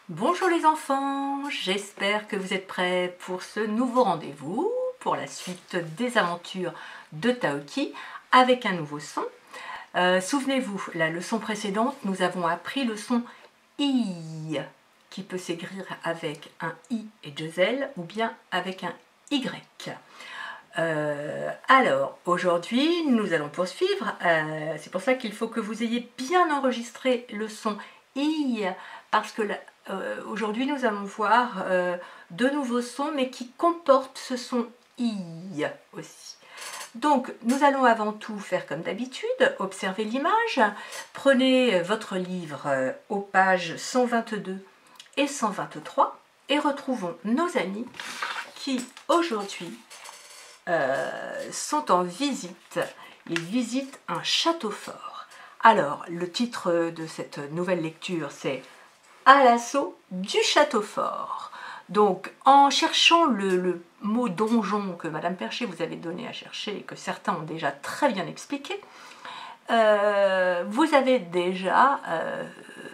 Bonjour les enfants, j'espère que vous êtes prêts pour ce nouveau rendez-vous, pour la suite des aventures de Taoki avec un nouveau son. Souvenez-vous, la leçon précédente, nous avons appris le son I, qui peut s'écrire avec un I et deux L ou bien avec un Y. Alors, aujourd'hui, nous allons poursuivre. C'est pour ça qu'il faut que vous ayez bien enregistré le son I, parce que aujourd'hui, nous allons voir de nouveaux sons, mais qui comportent ce son I aussi. Donc, nous allons avant tout faire comme d'habitude, observer l'image. Prenez votre livre aux pages 122 et 123 et retrouvons nos amis qui, aujourd'hui, sont en visite. Ils visitent un château fort. Alors, le titre de cette nouvelle lecture, c'est « À l'assaut du château fort ». Donc, en cherchant le mot donjon que Madame Percher vous avait donné à chercher et que certains ont déjà très bien expliqué, vous avez déjà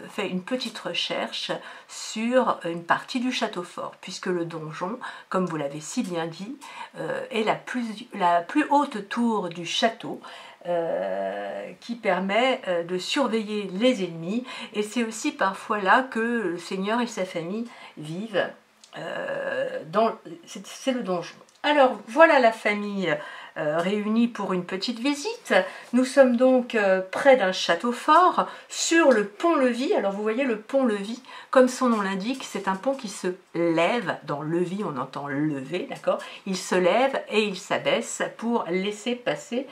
fait une petite recherche sur une partie du château fort, puisque le donjon, comme vous l'avez si bien dit, est la plus haute tour du château, qui permet de surveiller les ennemis, et c'est aussi parfois là que le seigneur et sa famille vivent. C'est le donjon. Alors voilà la famille réunis pour une petite visite. Nous sommes donc près d'un château fort, sur le pont-levis. Alors vous voyez le pont-levis, comme son nom l'indique, c'est un pont qui se lève. Dans levis, on entend lever, d'accord? Il se lève et il s'abaisse pour laisser passer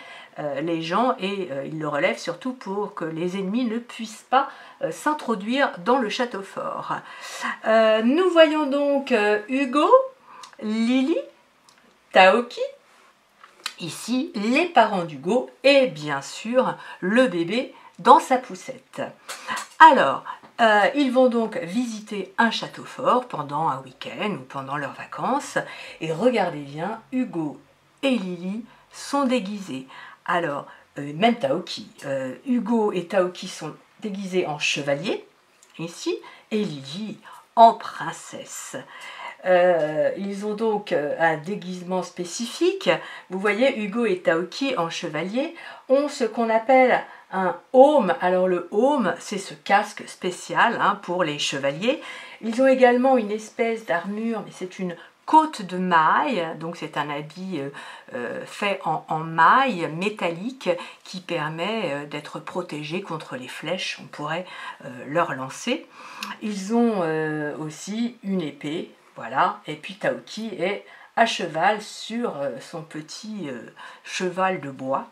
les gens, et il le relève surtout pour que les ennemis ne puissent pas s'introduire dans le château fort. Nous voyons donc Hugo, Lily, Taoki, ici les parents d'Hugo et bien sûr le bébé dans sa poussette. Alors, ils vont donc visiter un château fort pendant un week-end ou pendant leurs vacances, et regardez bien, Hugo et Lily sont déguisés. Alors, même Taoki, Hugo et Taoki sont déguisés en chevalier ici, et Lily en princesse. Ils ont donc un déguisement spécifique. Vous voyez, Hugo et Taoki en chevalier ont ce qu'on appelle un aume. Alors le aume, c'est ce casque spécial pour les chevaliers. Ils ont également une espèce d'armure, mais c'est une côte de maille, donc c'est un habit fait en maille métallique qui permet d'être protégé contre les flèches, on pourrait leur lancer. Ils ont aussi une épée. Voilà, et puis Taoki est à cheval sur son petit cheval de bois,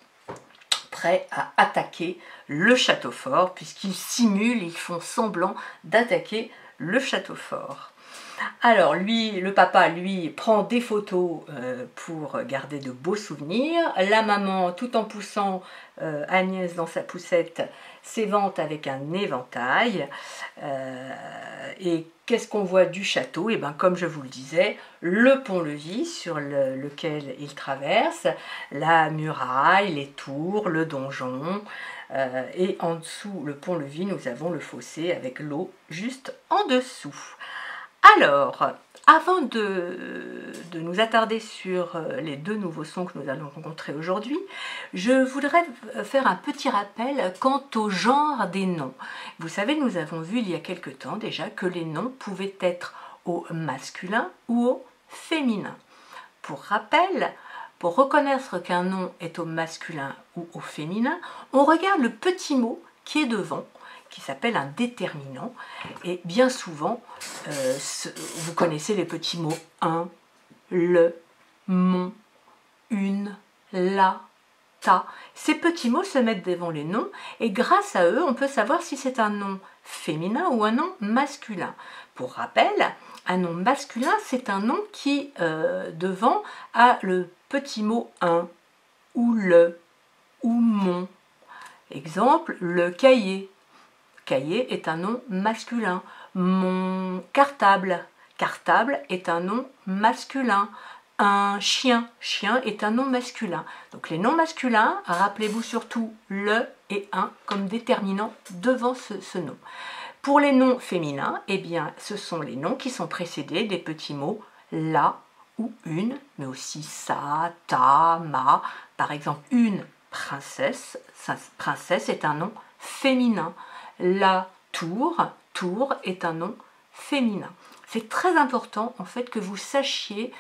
prêt à attaquer le château fort, puisqu'ils simulent, ils font semblant d'attaquer le château fort. Alors lui, le papa, lui, prend des photos pour garder de beaux souvenirs. La maman, tout en poussant Agnès dans sa poussette, s'évente avec un éventail. Et qu'est-ce qu'on voit du château? Et bien, comme je vous le disais, le pont-levis sur lequel il traverse, la muraille, les tours, le donjon. Et en dessous, le pont-levis, nous avons le fossé avec l'eau juste en dessous. Alors, avant de nous attarder sur les deux nouveaux sons que nous allons rencontrer aujourd'hui, je voudrais faire un petit rappel quant au genre des noms. Vous savez, nous avons vu il y a quelque temps déjà que les noms pouvaient être au masculin ou au féminin. Pour rappel, pour reconnaître qu'un nom est au masculin ou au féminin, on regarde le petit mot qui est devant, qui s'appelle un déterminant, et bien souvent vous connaissez les petits mots un, le, mon, une, la, ta. Ces petits mots se mettent devant les noms, et grâce à eux on peut savoir si c'est un nom féminin ou un nom masculin. Pour rappel, un nom masculin, c'est un nom qui devant a le petit mot un, ou le, ou mon. Exemple, le cahier. Cahier est un nom masculin. Mon cartable. Cartable est un nom masculin. Un chien. Chien est un nom masculin. Donc les noms masculins, rappelez-vous surtout le et un comme déterminant devant ce nom. Pour les noms féminins, eh bien, ce sont les noms qui sont précédés des petits mots la ou une, mais aussi sa, ta, ma. Par exemple, une princesse, princesse est un nom féminin. La tour, tour est un nom féminin. C'est très important en fait que vous sachiez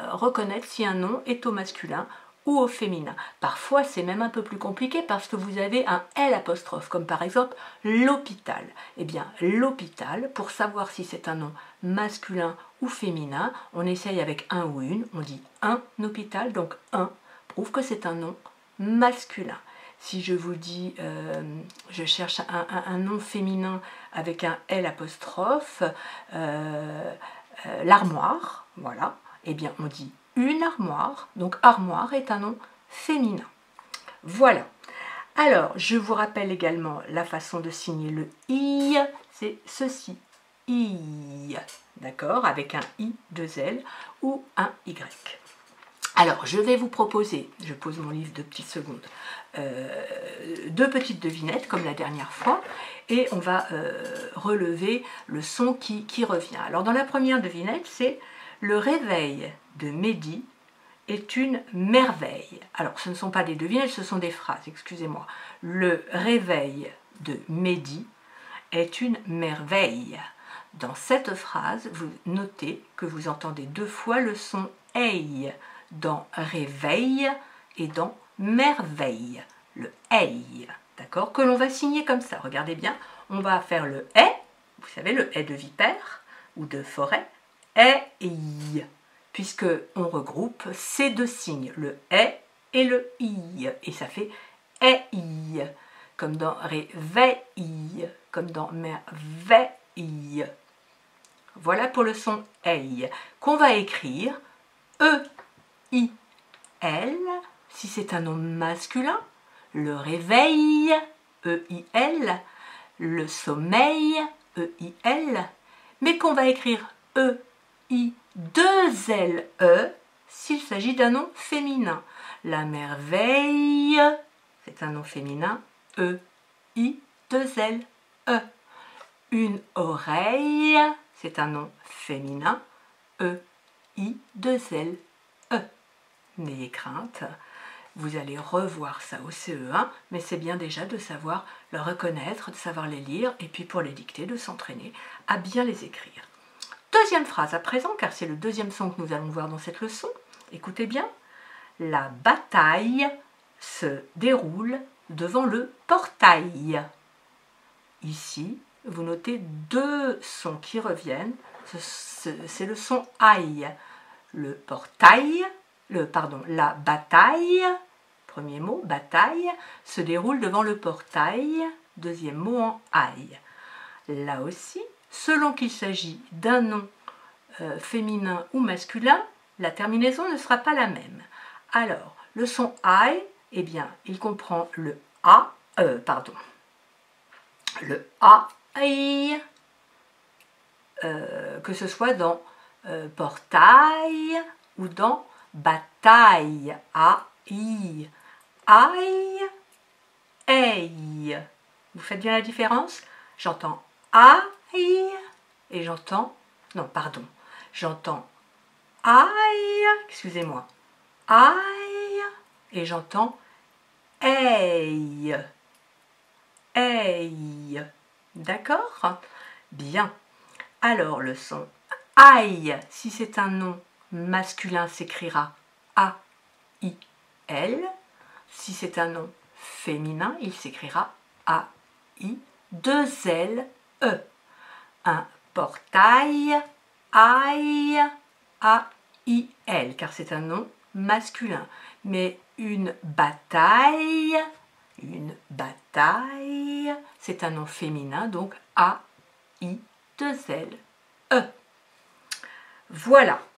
reconnaître si un nom est au masculin ou au féminin. Parfois c'est même un peu plus compliqué parce que vous avez un L apostrophe, comme par exemple l'hôpital. Eh bien l'hôpital, pour savoir si c'est un nom masculin ou féminin, on essaye avec un ou une, on dit un hôpital, donc un prouve que c'est un nom masculin. Si je vous dis, je cherche un nom féminin avec un L apostrophe, l'armoire, voilà, eh bien on dit une armoire, donc armoire est un nom féminin. Voilà. Alors, je vous rappelle également la façon de signer le I, c'est ceci, I, d'accord, avec un I, deux L ou un Y. Alors, je vais vous proposer, je pose mon livre 2 petites secondes, 2 petites devinettes comme la dernière fois, et on va relever le son qui revient. Alors, dans la première devinette, c'est le réveil de Mehdi est une merveille. Alors, ce ne sont pas des devinettes, ce sont des phrases, excusez-moi. Le réveil de Mehdi est une merveille. Dans cette phrase, vous notez que vous entendez 2 fois le son « hey » dans réveil et dans merveille, le hey, d'accord, que l'on va signer comme ça. Regardez bien, on va faire le hey, vous savez, le hey de vipère ou de forêt, hey, puisque on regroupe ces 2 signes, le hey et le i, et ça fait hey, comme dans réveil, comme dans merveille. Voilà pour le son hey, qu'on va écrire E-I-L, si c'est un nom masculin, le réveil, E-I-L, le sommeil, E-I-L, mais qu'on va écrire E-I-2-L-E s'il s'agit d'un nom féminin. La merveille, c'est un nom féminin, E-I-2-L-E. Une oreille, c'est un nom féminin, E-I-2-L-E. N'ayez crainte, vous allez revoir ça au CE1, mais c'est bien déjà de savoir le reconnaître, de savoir les lire, et puis pour les dicter, de s'entraîner à bien les écrire. Deuxième phrase à présent, car c'est le deuxième son que nous allons voir dans cette leçon. Écoutez bien. La bataille se déroule devant le portail. Ici, vous notez 2 sons qui reviennent. C'est le son aïe. Le portail, la bataille, premier mot, bataille, se déroule devant le portail, deuxième mot en aïe. Là aussi, selon qu'il s'agit d'un nom féminin ou masculin, la terminaison ne sera pas la même. Alors, le son aïe, eh bien, il comprend le a, le aïe, que ce soit dans portail ou dans bataille, aïe, aïe, aïe. Vous faites bien la différence? J'entends aïe et j'entends, non pardon, j'entends aïe, excusez-moi, aïe et j'entends aïe, aïe. D'accord? Bien. Alors le son aïe, si c'est un nom masculin, s'écrira A-I-L. Si c'est un nom féminin, il s'écrira A-I-2-L-E. Un portail, aïe, A-I-L, car c'est un nom masculin. Mais une bataille, c'est un nom féminin, donc A-I-2-L-E. Voilà.